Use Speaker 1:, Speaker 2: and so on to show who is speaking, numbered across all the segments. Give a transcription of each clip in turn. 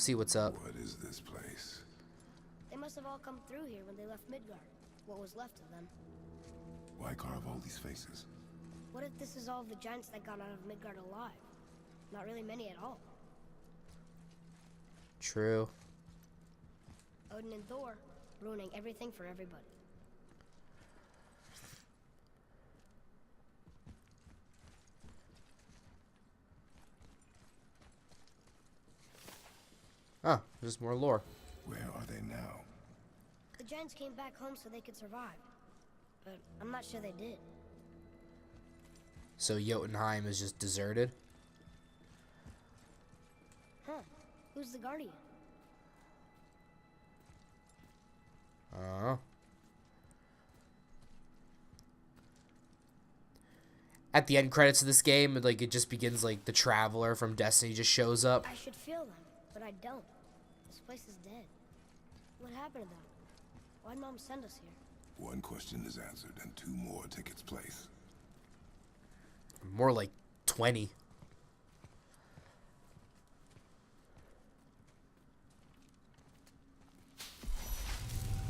Speaker 1: See what's up.
Speaker 2: What is this place?
Speaker 3: They must have all come through here when they left Midgard. What was left of them.
Speaker 2: Why carve all these faces?
Speaker 3: What if this is all the giants that got out of Midgard alive? Not really many at all.
Speaker 1: True.
Speaker 3: Odin and Thor, ruining everything for everybody.
Speaker 1: Oh, there's more lore.
Speaker 2: Where are they now?
Speaker 3: The giants came back home so they could survive. But I'm not sure they did.
Speaker 1: So Jotunheim is just deserted?
Speaker 3: Huh. Who's the guardian?
Speaker 1: At the end credits of this game, like, it just begins like the Traveler from Destiny just shows up.
Speaker 3: I should feel them, but I don't. This place is dead. What happened to them? Why'd Mom send us here?
Speaker 2: One question is answered and two more take its place.
Speaker 1: More like 20.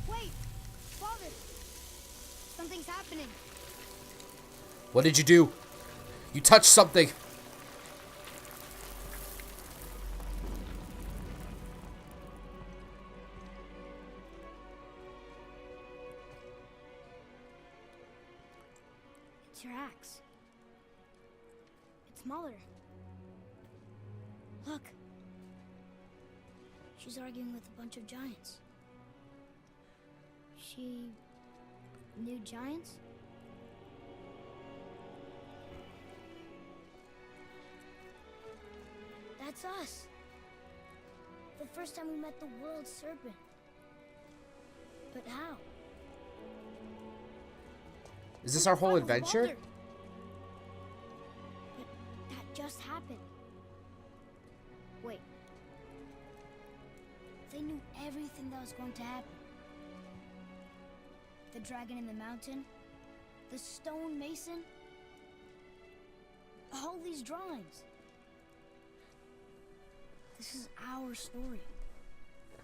Speaker 3: Wait! Father! Something's happening.
Speaker 1: What did you do? You touched something.
Speaker 3: It's your axe. It's Mother. Look. She's arguing with a bunch of giants. She knew giants? That's us. The first time we met the world serpent. But how?
Speaker 1: Is this our whole
Speaker 3: Father's
Speaker 1: adventure?
Speaker 3: mother. But that just happened. Wait. They knew everything that was going to happen. The dragon in the mountain, the stone mason, all these drawings. This is our story.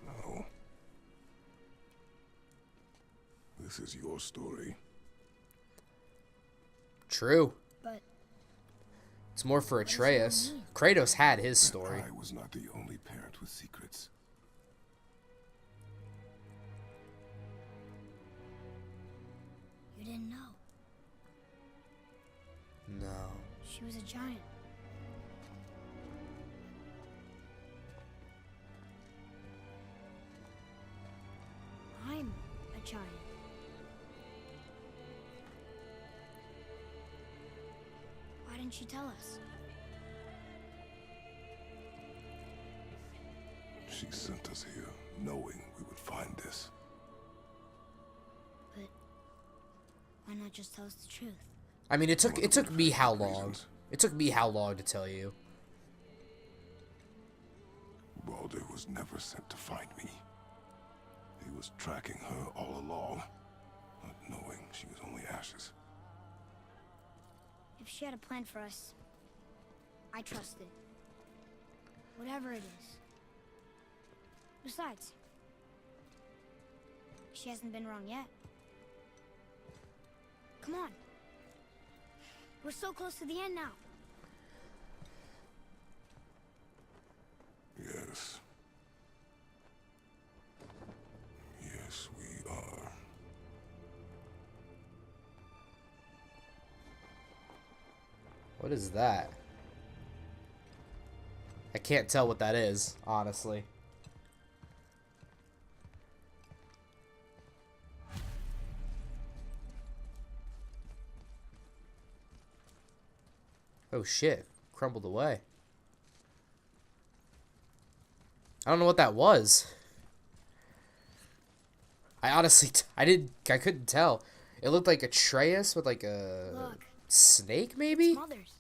Speaker 2: No. This is your story.
Speaker 1: True.
Speaker 3: But
Speaker 1: It's more for
Speaker 3: does that
Speaker 1: Atreus.
Speaker 3: mean?
Speaker 1: Kratos had his story.
Speaker 2: I was not the only parent with secrets.
Speaker 3: you didn't know.
Speaker 1: No.
Speaker 3: She was a giant. I'm a giant. Why didn't she tell us?
Speaker 2: She sent us here knowing we would find this.
Speaker 3: But why not just tell us the truth?
Speaker 1: I mean, it took me how long?
Speaker 2: Reasons.
Speaker 1: It took me how long to tell you?
Speaker 2: Baldur was never sent to find me. He was tracking her all along, not knowing she was only ashes.
Speaker 3: If she had a plan for us, I trust it. Whatever it is. Besides, she hasn't been wrong yet. Come on. We're so close to the end now.
Speaker 2: Yes. Yes, we are.
Speaker 1: What is that? I can't tell what that is, honestly. Oh shit, crumbled away. I don't know what that was. I honestly, I couldn't tell. It looked like Atreus with like a
Speaker 3: Look.
Speaker 1: snake, maybe?
Speaker 3: Mother's.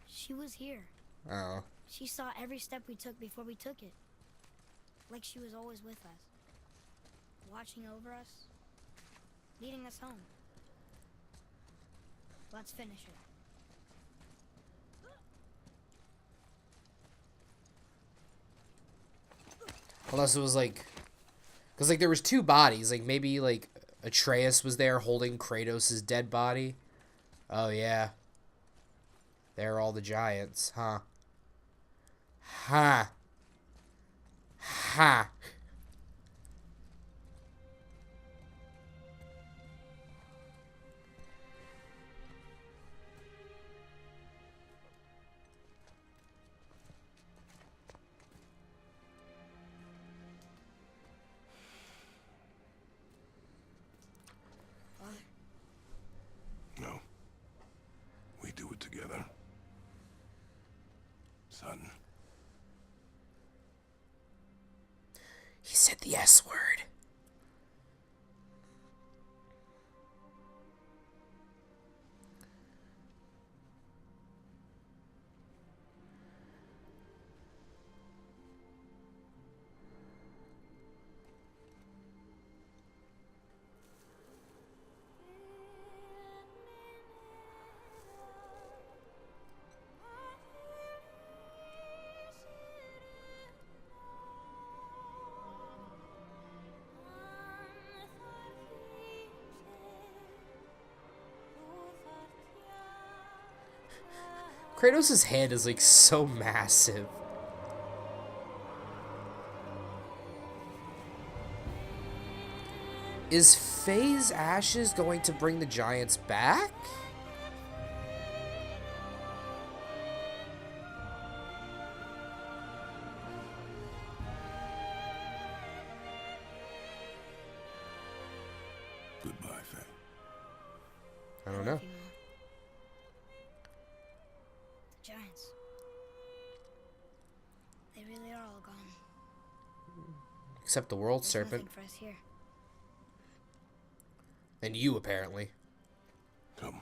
Speaker 3: She was here.
Speaker 1: Oh.
Speaker 3: She saw every step we took before we took it. Like she was always with us. Watching over us. Leading us home. Let's finish it.
Speaker 1: Unless it was like, because like there was two bodies. Like maybe like Atreus was there holding Kratos' dead body. Oh yeah. They're all the giants, huh? Ha. Ha.
Speaker 2: No. We do it together. Son.
Speaker 1: He said the S word. Kratos' hand is like so massive. Is Faye's ashes going to bring the giants back?
Speaker 2: Goodbye, Faye.
Speaker 1: I don't know.
Speaker 3: Love you, Mom. The giants. They really are all gone.
Speaker 1: Except the world
Speaker 3: There's
Speaker 1: serpent.
Speaker 3: nothing for us here.
Speaker 1: And you, apparently.
Speaker 2: Come.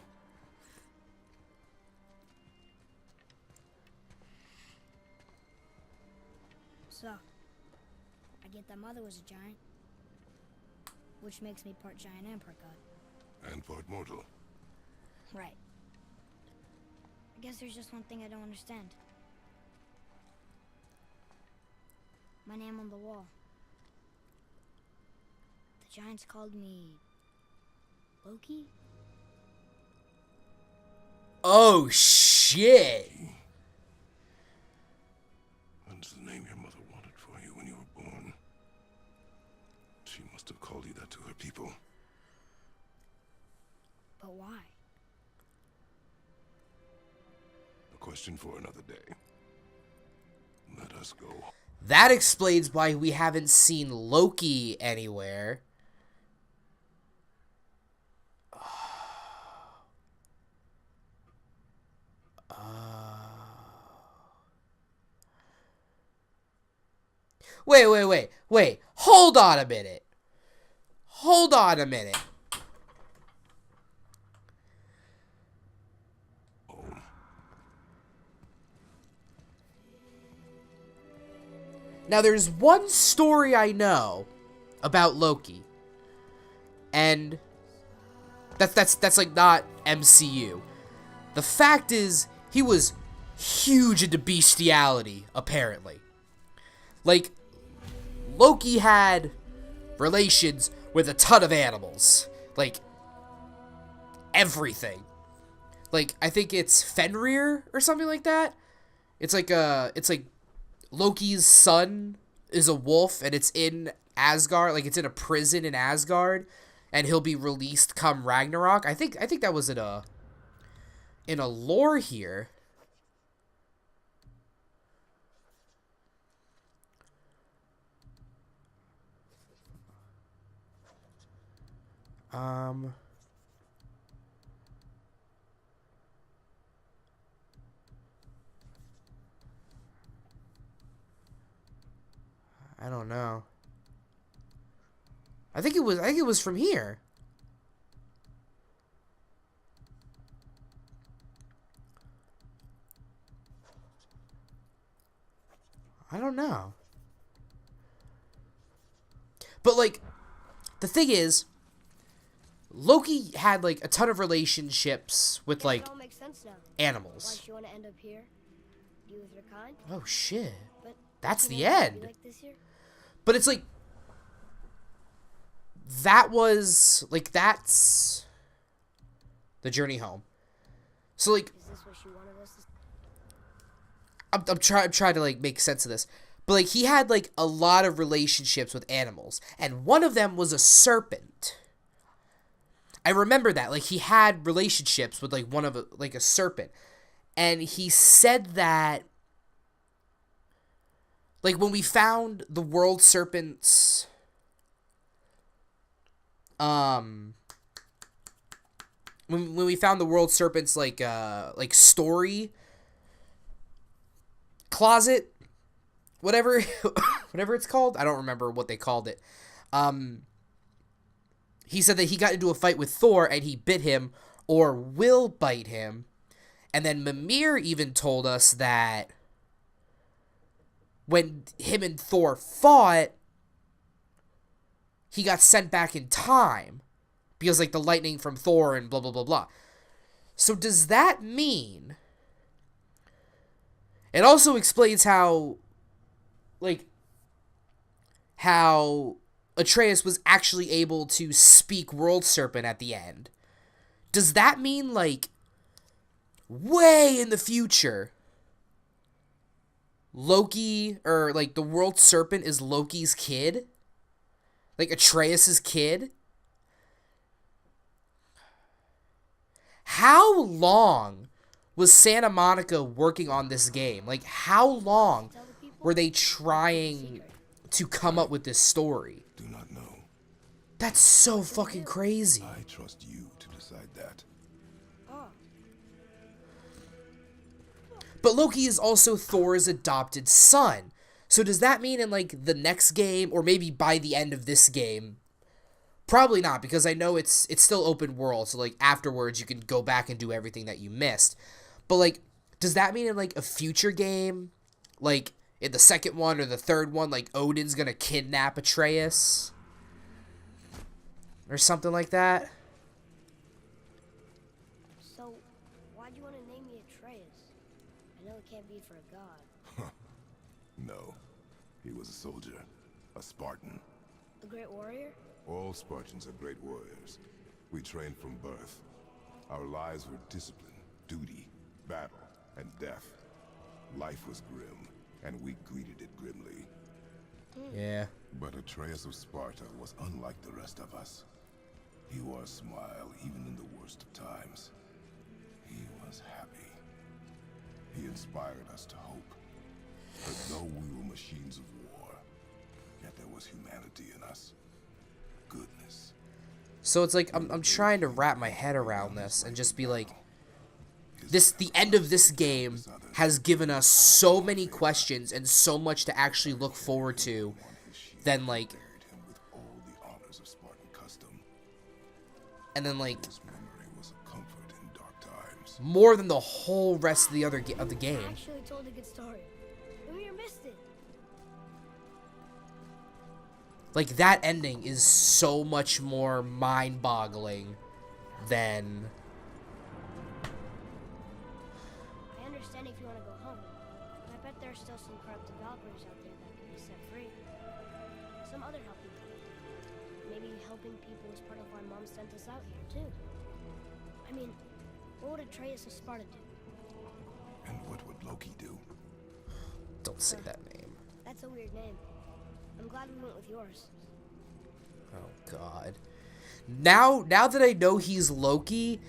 Speaker 3: So, I get that Mother was a giant, which makes me part giant and part god.
Speaker 2: And part mortal.
Speaker 3: Right. I guess there's just one thing I don't understand. My name on the wall. The giants called me Loki?
Speaker 1: Oh, shit.
Speaker 2: That's the name your mother wanted for you when you were born. She must have called you that to her people.
Speaker 3: But why?
Speaker 2: A question for another day. Let us go.
Speaker 1: That explains why we haven't seen Loki anywhere. Wait. Hold on a minute. Hold on a minute.
Speaker 2: Oh.
Speaker 1: Now, there's one story I know about Loki. And that's like not MCU. The fact is, he was huge into bestiality, apparently. Like, Loki had relations with a ton of animals. Like, everything. Like, I think it's Fenrir or something like that. It's like Loki's son is a wolf, and it's in Asgard. Like, it's in a prison in Asgard, and he'll be released come Ragnarok. I think that was in a lore here. I don't know. I think it was from here. I don't know. But like, the thing is, Loki had like a ton of relationships with
Speaker 3: Guess
Speaker 1: like
Speaker 3: it all makes sense now. Why
Speaker 1: animals.
Speaker 3: she want to end up here? Be with her kind?
Speaker 1: Oh shit.
Speaker 3: But
Speaker 1: That's
Speaker 3: you
Speaker 1: the
Speaker 3: know what it'll
Speaker 1: end.
Speaker 3: be like this year?
Speaker 1: But it's like, that was, like, that's the journey home. So, like,
Speaker 3: Is this what she wanted us to...
Speaker 1: I'm trying to, like, make sense of this. But, like, he had, like, a lot of relationships with animals. And one of them was a serpent. I remember that. Like, he had relationships with, like, a serpent. And he said that, like, when we found the world serpent's, when we found the world serpent's, like story closet, whatever it's called, I don't remember what they called it. He said that he got into a fight with Thor and he bit him or will bite him. And then Mimir even told us that when him and Thor fought, he got sent back in time because, like, the lightning from Thor and blah, blah, blah, blah. So does that mean... It also explains how, like, how Atreus was actually able to speak World Serpent at the end. Does that mean, like, way in the future, Loki, or, like, the World Serpent is Loki's kid? Like, Atreus' kid? How long was Santa Monica working on this game? Like, how long were they trying to come up with this story?
Speaker 2: Do not know.
Speaker 1: That's so fucking crazy.
Speaker 2: I trust you to decide that.
Speaker 3: Oh,
Speaker 1: But Loki is also Thor's adopted son. So does that mean in, like, the next game, or maybe by the end of this game? Probably not, because I know it's still open world, so, like, afterwards you can go back and do everything that you missed. But, like, does that mean in, like, a future game, like, in the second one or the third one, like, Odin's gonna kidnap Atreus? Or something like that?
Speaker 3: so why'd you want to name me Atreus? I know it can't be for a god.
Speaker 2: No. He was a soldier. A Spartan.
Speaker 3: A great warrior?
Speaker 2: All Spartans are great warriors. We trained from birth. Our lives were discipline, duty, battle, and death. Life was grim, and we greeted it grimly.
Speaker 1: Yeah.
Speaker 2: But Atreus of Sparta was unlike the rest of us. He wore a smile even in the worst of times. He was happy. He inspired us to hope. But though we were machines of war, yet there was humanity in us. Goodness.
Speaker 1: So it's like, I'm trying to wrap my head around this and just be like, the end of this game has given us so many questions and so much to actually look forward to than, like,
Speaker 2: Buried him with all the honors of Spartan custom.
Speaker 1: and then, like,
Speaker 2: His memory was a comfort in dark times.
Speaker 1: more than the whole rest of the other of the
Speaker 3: I
Speaker 1: game.
Speaker 3: actually told a good story. Mimir missed it.
Speaker 1: Like, that ending is so much more mind-boggling than...
Speaker 3: I understand if you want to go home, but I bet there are still some corrupted Valkyries out there that can be set free. Some other helping people. Maybe helping people is part of why Mom sent us out here, too. I mean, what would Atreus of Sparta do?
Speaker 2: And what would Loki do?
Speaker 1: Don't say that name.
Speaker 3: That's a weird name. I'm glad we went with yours.
Speaker 1: Oh, God. Now that I know he's Loki,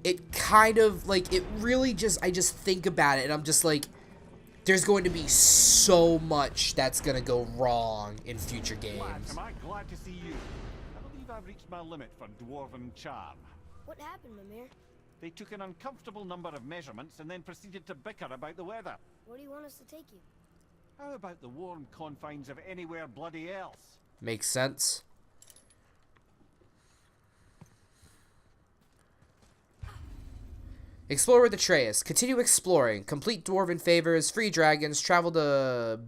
Speaker 1: it kind of, like, it really just, I just think about it, and I'm just like, there's going to be so much that's going to go wrong in future games.
Speaker 4: Lads, am I glad to see you? I believe I've reached my limit for dwarven charm.
Speaker 3: What happened, Mimir?
Speaker 4: They took an uncomfortable number of measurements and then proceeded to bicker about the weather.
Speaker 3: Where do you want us to take you?
Speaker 4: How about the warm confines of anywhere bloody else?
Speaker 1: Makes sense. Explore with Atreus. Continue exploring. Complete dwarven favors. Free dragons. Travel to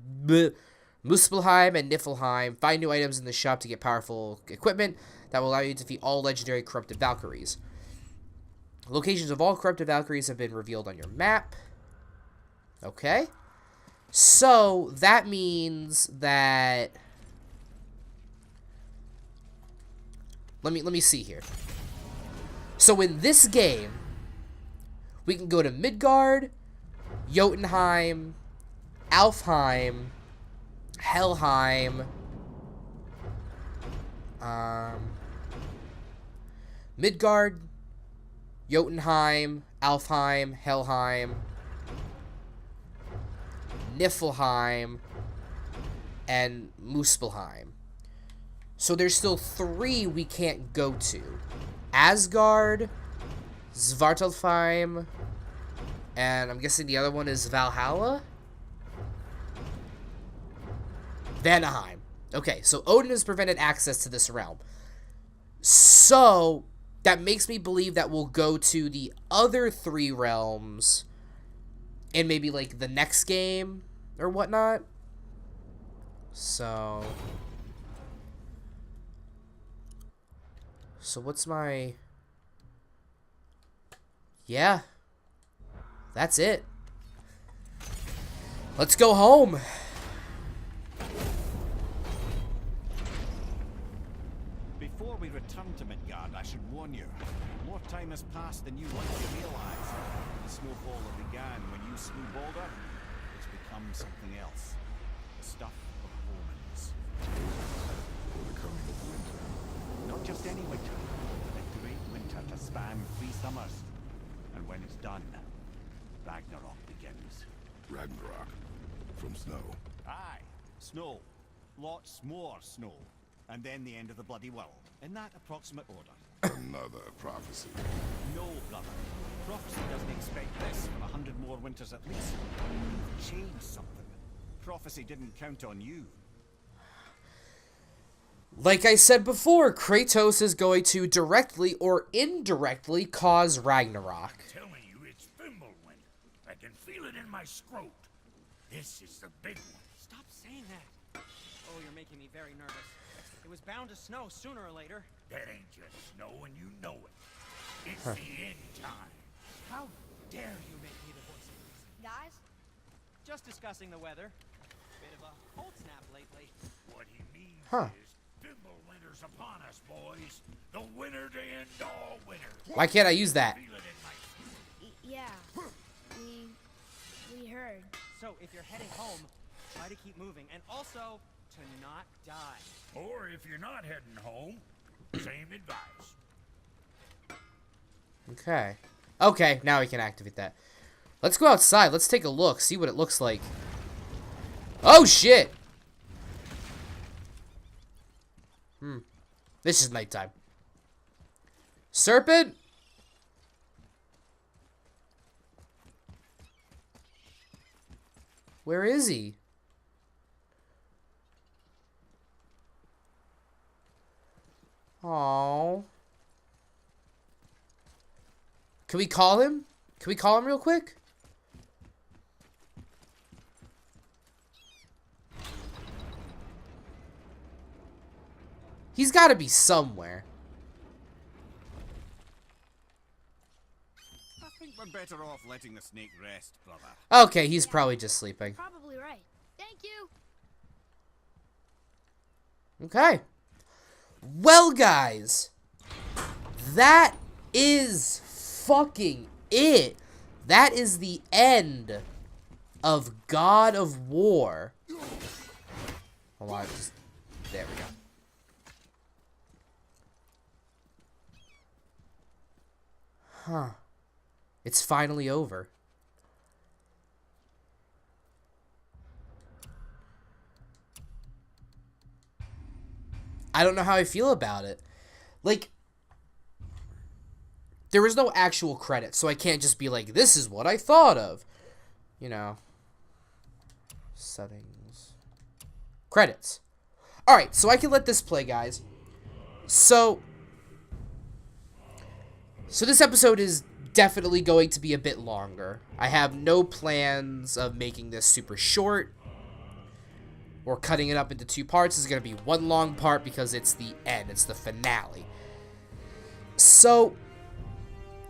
Speaker 1: Muspelheim and Niflheim. Find new items in the shop to get powerful equipment that will allow you to defeat all legendary corrupted Valkyries. Locations of all corrupted Valkyries have been revealed on your map. Okay. So, that means that Let me see here. So in this game, we can go to Midgard, Jotunheim, Alfheim, Helheim, Midgard, Jotunheim, Alfheim, Helheim, Niflheim, and Muspelheim. So there's still 3 we can't go to. Asgard, Svartalfheim, and I'm guessing the other one is Valhalla? Vanaheim. Okay, so Odin has prevented access to this realm. So, that makes me believe that we'll go to the other 3 realms in maybe, like, the next game or whatnot. So what's my... Yeah. That's it. Let's go home.
Speaker 4: Before we return to Midgard, I should warn you. More time has passed than you likely realize. The snowball that began when you slew Balder has become something else. The stuff of omens.
Speaker 2: For the coming of winter.
Speaker 4: Not just any winter, but a great winter to span 3 summers. And when it's done, Ragnarok begins.
Speaker 2: Ragnarok. From snow.
Speaker 4: Aye, snow. Lots more snow. And then the end of the bloody world. In that approximate order.
Speaker 2: Another prophecy.
Speaker 4: No, brother. Prophecy doesn't expect this for 100 more winters at least. You've changed something. Prophecy didn't count on you.
Speaker 1: Like I said before, Kratos is going to directly or indirectly cause Ragnarok.
Speaker 5: I'm telling you, it's Fimbulwinter. I can feel it in my scrot. This is the big one.
Speaker 6: Stop saying that. Oh, you're making me very nervous. It was bound to snow sooner or later.
Speaker 5: That ain't just snow, and you know it. It's the end time.
Speaker 6: How dare you make me the voice of reason?
Speaker 3: Guys,
Speaker 6: Just discussing the weather. Bit of a cold snap lately.
Speaker 5: What he means
Speaker 1: Huh.
Speaker 5: is Fimbulwinter's upon us, boys. The winter to end all winter.
Speaker 1: Why can't I use that?
Speaker 5: Feel it in my
Speaker 3: yeah. We heard.
Speaker 6: So, if you're heading home, try to keep moving. And also, to not die.
Speaker 5: Or if you're not heading home, same advice.
Speaker 1: Okay. Okay, now we can activate that. Let's go outside. Let's take a look. See what it looks like. Oh, shit! This is nighttime. Serpent? Where is he? Aww. Can we call him? Can we call him real quick? He's got to be somewhere.
Speaker 4: I think we're better off letting the snake rest, brother.
Speaker 1: Okay, he's probably just sleeping.
Speaker 3: Probably right. Thank you.
Speaker 1: Okay. Well, guys, that is fucking it. That is the end of God of War. Hold on, just there we go. Huh. It's finally over. I don't know how I feel about it. Like, there was no actual credit, so I can't just be like, this is what I thought of. You know. Settings. Credits. Alright, so I can let this play, guys. So this episode is definitely going to be a bit longer. I have no plans of making this super short or cutting it up into 2 parts. This is going to be one long part because it's the end. It's the finale. So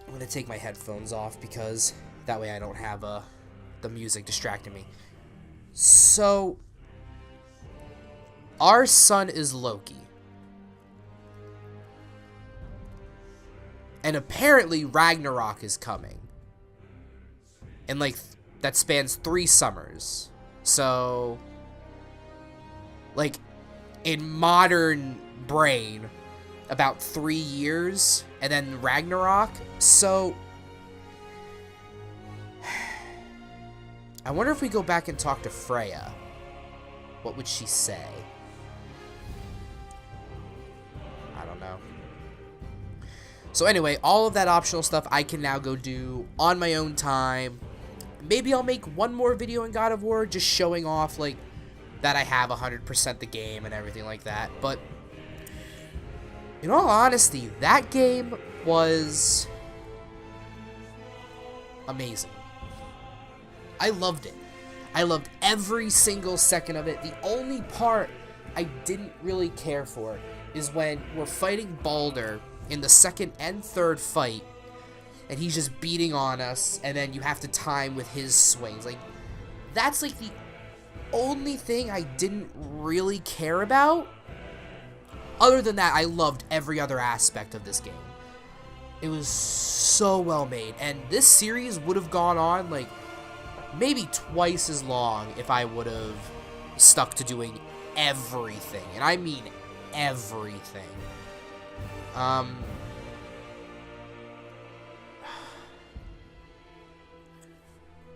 Speaker 1: I'm going to take my headphones off because that way I don't have the music distracting me. So our son is Loki. And apparently Ragnarok is coming. And like that spans 3 summers. So like in modern brain about 3 years and then Ragnarok. So I wonder if we go back and talk to Freya. What would she say? I don't know. So anyway, all of that optional stuff I can now go do on my own time. Maybe I'll make one more video in God of War just showing off like that I have 100% the game and everything like that. But in all honesty, that game was amazing. I loved it. I loved every single second of it. The only part I didn't really care for is when we're fighting Baldur in the second and third fight, and he's just beating on us, and then you have to time with his swings. Like, that's like the only thing I didn't really care about. Other than that, I loved every other aspect of this game. It was so well made, and this series would have gone on like maybe twice as long if I would have stuck to doing everything. And I mean everything.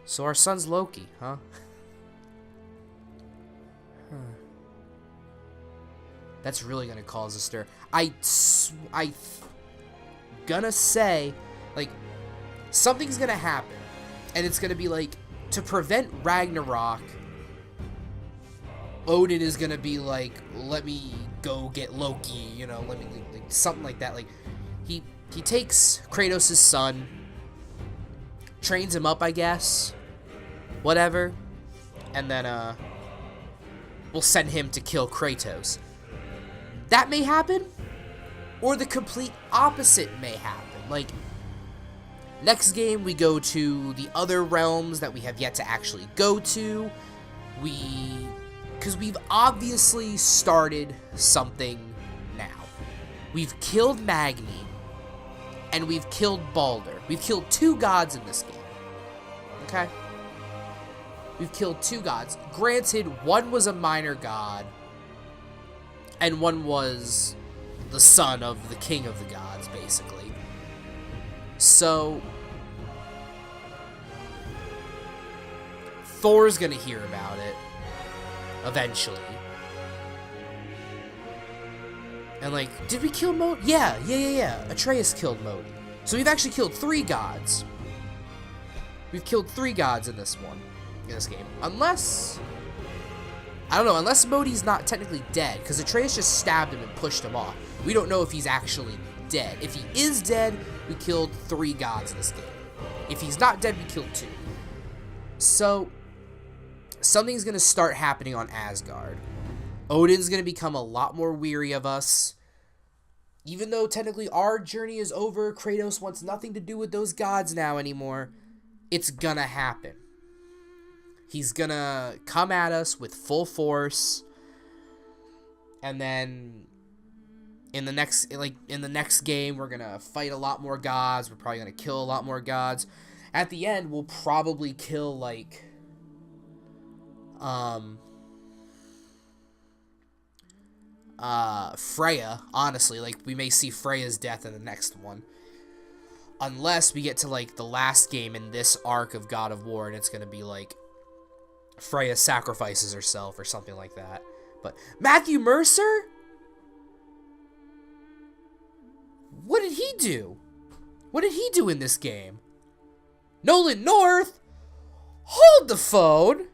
Speaker 1: So our son's Loki, huh? That's really gonna cause a stir. I gonna say, like, something's gonna happen. And it's gonna be like, to prevent Ragnarok, Odin is gonna be like, let me go get Loki, you know, let me, like, something like that. Like, he takes Kratos' son, trains him up, I guess, whatever, and then we'll send him to kill Kratos. That may happen, or the complete opposite may happen. Like, next game, we go to the other realms that we have yet to actually go to. Because we've obviously started something now. We've killed Magni, and we've killed Baldur. We've killed 2 gods in this game. Okay? We've killed 2 gods. Granted, one was a minor god, and one was the son of the king of the gods, basically. So Thor's gonna hear about it eventually. And like, did we kill Modi? Yeah. Atreus killed Modi. So we've actually killed 3 gods. We've killed 3 gods in this game. Unless, I don't know, unless Modi's not technically dead, because Atreus just stabbed him and pushed him off. We don't know if he's actually dead. If he is dead, we killed 3 gods in this game. If he's not dead, we killed 2. So something's going to start happening on Asgard. Odin's going to become a lot more weary of us. Even though technically our journey is over, Kratos wants nothing to do with those gods now anymore. It's going to happen. He's going to come at us with full force. And then in the next game, we're going to fight a lot more gods. We're probably going to kill a lot more gods. At the end, we'll probably kill, like, Freya, honestly. Like, we may see Freya's death in the next one. Unless we get to, like, the last game in this arc of God of War, and it's going to be, like, Freya sacrifices herself or something like that. But Matthew Mercer? What did he do? What did he do in this game? Nolan North? Hold the phone!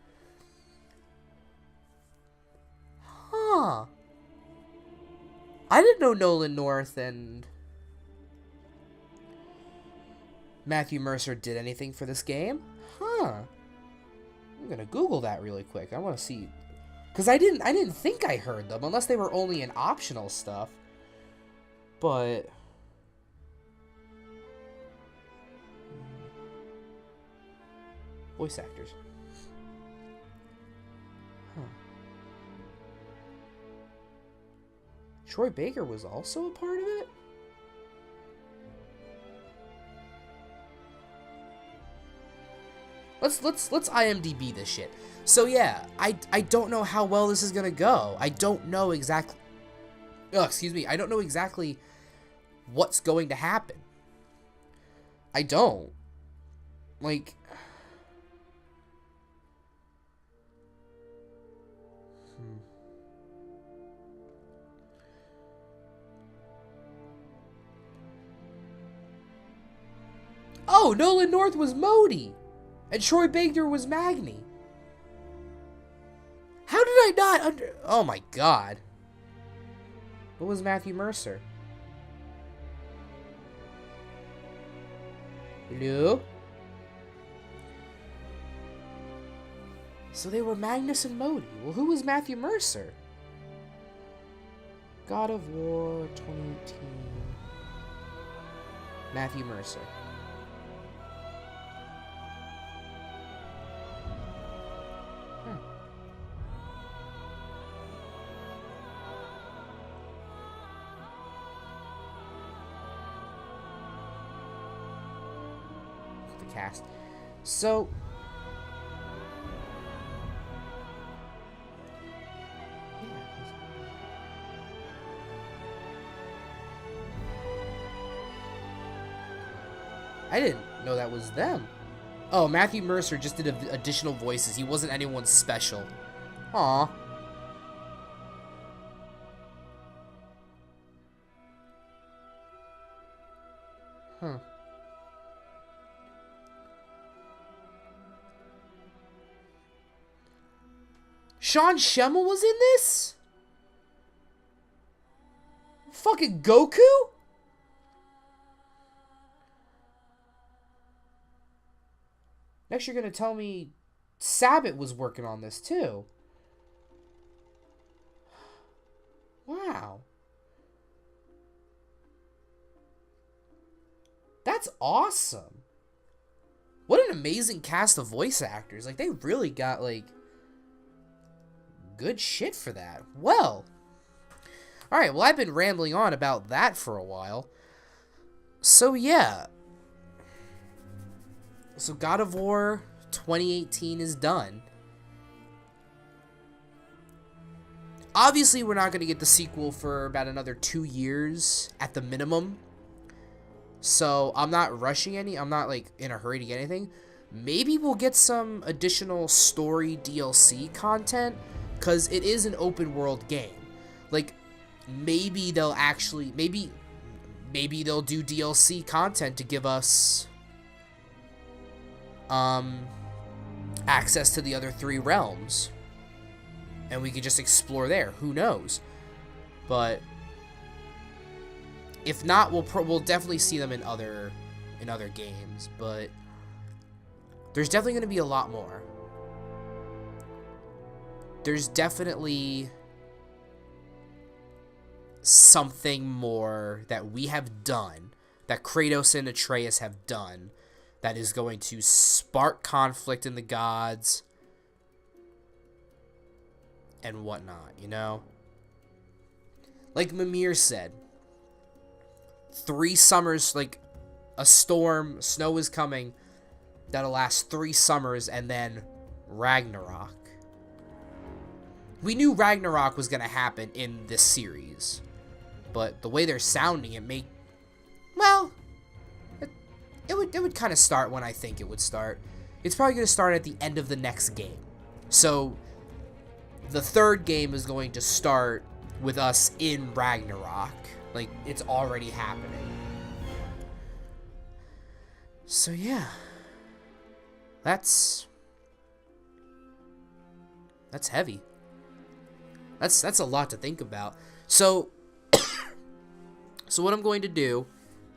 Speaker 1: Huh. I didn't know Nolan North and Matthew Mercer did anything for this game. Huh. I'm gonna Google that really quick. I want to see, because I didn't think I heard them unless they were only in optional stuff. But voice actors. Huh. Troy Baker was also a part of it? Let's IMDb this shit. So yeah, I don't know how well this is gonna go. I don't know exactly. Oh, excuse me. I don't know exactly what's going to happen. I don't. Like. Oh, Nolan North was Modi, and Troy Baker was Magni. How did I not under... Oh my god. What was Matthew Mercer? Hello? So they were Magnus and Modi. Well, who was Matthew Mercer? God of War 2018. Matthew Mercer. Cast. So I didn't know that was them. Oh, Matthew Mercer just did additional voices. He wasn't anyone special. Aw. Huh. Sean Schemmel was in this? Fucking Goku? Next you're gonna tell me Sabbath was working on this too. Wow. That's awesome. What an amazing cast of voice actors. Like, they really got, like, good shit for that. Well, alright, well, I've been rambling on about that for a while. So, yeah. So, God of War 2018 is done. Obviously, we're not going to get the sequel for about another 2 years at the minimum. So, I'm not rushing any. I'm not, like, in a hurry to get anything. Maybe we'll get some additional story DLC content, because it is an open world game. Like, maybe they'll actually, maybe they'll do DLC content to give us access to the other 3 realms, and we could just explore there. Who knows? But if not, we'll definitely see them in other games. But there's definitely going to be a lot more. There's definitely something more that we have done, that Kratos and Atreus have done, that is going to spark conflict in the gods and whatnot, you know? Like Mimir said, 3 summers, like a storm, snow is coming, that'll last 3 summers, and then Ragnarok. We knew Ragnarok was going to happen in this series, but the way they're sounding it well, it would kind of start when I think it would start. It's probably going to start at the end of the next game. So the 3rd game is going to start with us in Ragnarok. Like, it's already happening. So yeah, that's heavy. That's a lot to think about. So, so what I'm going to do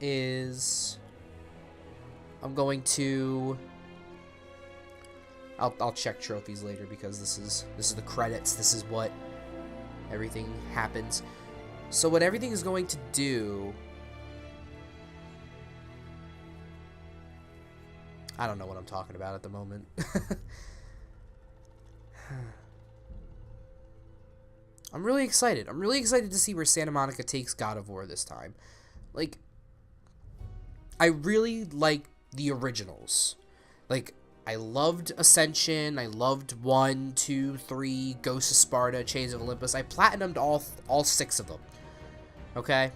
Speaker 1: is I'm going to I'll check trophies later, because this is the credits. This is what everything happens. So what everything is going to do, I don't know what I'm talking about at the moment. I'm really excited. I'm really excited to see where Santa Monica takes God of War this time. Like, I really like the originals. Like, I loved Ascension. I loved 1, 2, 3, Ghost of Sparta, Chains of Olympus. I platinumed all 6 of them. Okay?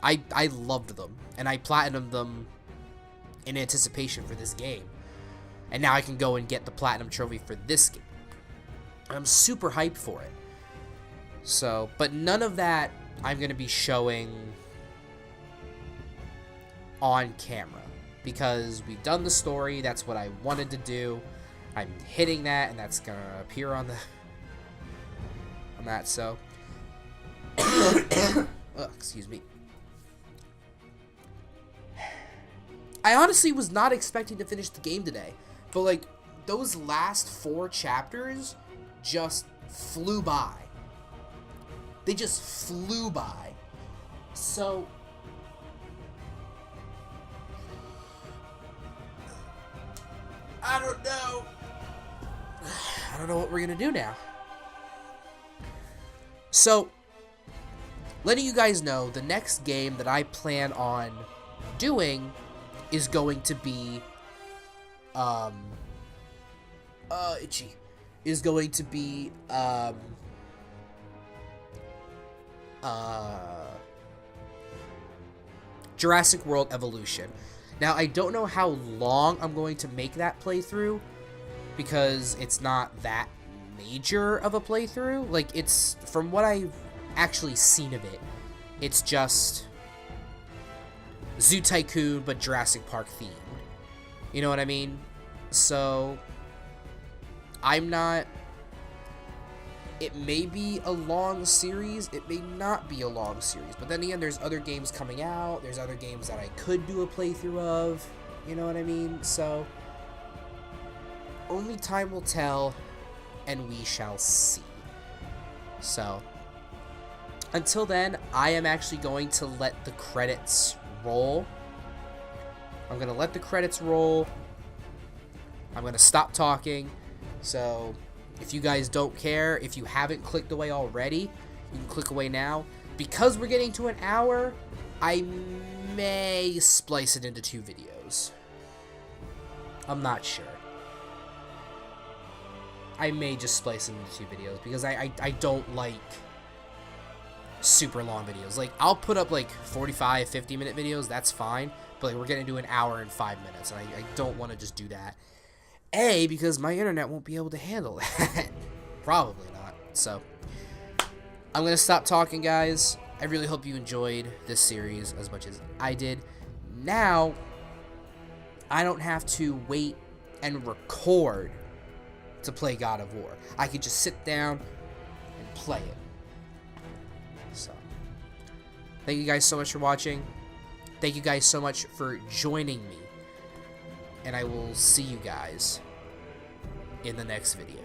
Speaker 1: I loved them. And I platinumed them in anticipation for this game. And now I can go and get the Platinum Trophy for this game. I'm super hyped for it. So, but none of that I'm going to be showing on camera. Because we've done the story, that's what I wanted to do. I'm hitting that, and that's going to appear on that, so. Oh, excuse me. I honestly was not expecting to finish the game today. But, like, those last 4 chapters just flew by. They just flew by. So, I don't know. I don't know what we're going to do now. So, letting you guys know, the next game that I plan on doing is going to be, is going to be, Jurassic World Evolution. Now, I don't know how long I'm going to make that playthrough, because it's not that major of a playthrough. Like, it's, from what I've actually seen of it, it's just Zoo Tycoon, but Jurassic Park themed. You know what I mean? So, I'm not... It may be a long series, it may not be a long series, but then again, there's other games coming out, there's other games that I could do a playthrough of, you know what I mean? So, only time will tell, and we shall see. So, until then, I am actually going to let the credits roll. I'm going to let the credits roll. I'm going to stop talking. So, if you guys don't care, if you haven't clicked away already, you can click away now. Because we're getting to an hour, I may splice it into 2 videos. I'm not sure. I may just splice it into 2 videos, because I don't like super long videos. Like, I'll put up like 45, 50-minute videos, that's fine. But like, we're getting to an hour and 5 minutes, and I don't want to just do that. A, because my internet won't be able to handle that. Probably not. So, I'm going to stop talking, guys. I really hope you enjoyed this series as much as I did. Now, I don't have to wait and record to play God of War. I could just sit down and play it. So, thank you guys so much for watching. Thank you guys so much for joining me. And I will see you guys in the next video.